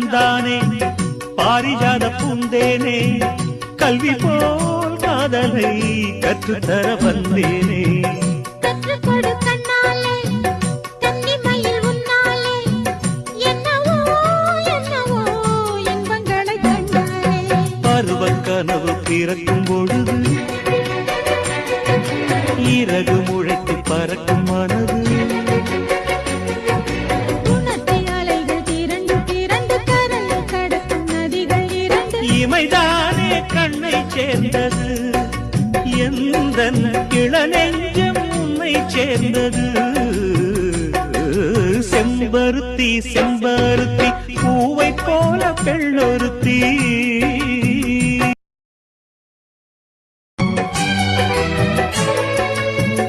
நான் தானே பாரிஜாத பூந்தேனே கல்வி போல் காதலை கற்றுத்தர வந்தேனே கற்றுக்கொடு கண்ணாலே கன்னிமயில் உன்னாலே என்னவோ என்னவோ இன்பங்களை கண்டாலே பருவக் கனவு பிறக்கும் பொழுது இறகு முளைத்து பறக்கும் மனது உணர்த்தி அலைகள் திரண்டு திரண்டு கரை கடக்கும் நதிகள் இரண்டு இமைதானே கண்ணை சேர்ந்தது எந்த இளநெஞ்சம் உன்னை சேர்ந்தது செம்பருத்தி செம்பருத்தி பூவை போல பெண்ணொருத்தி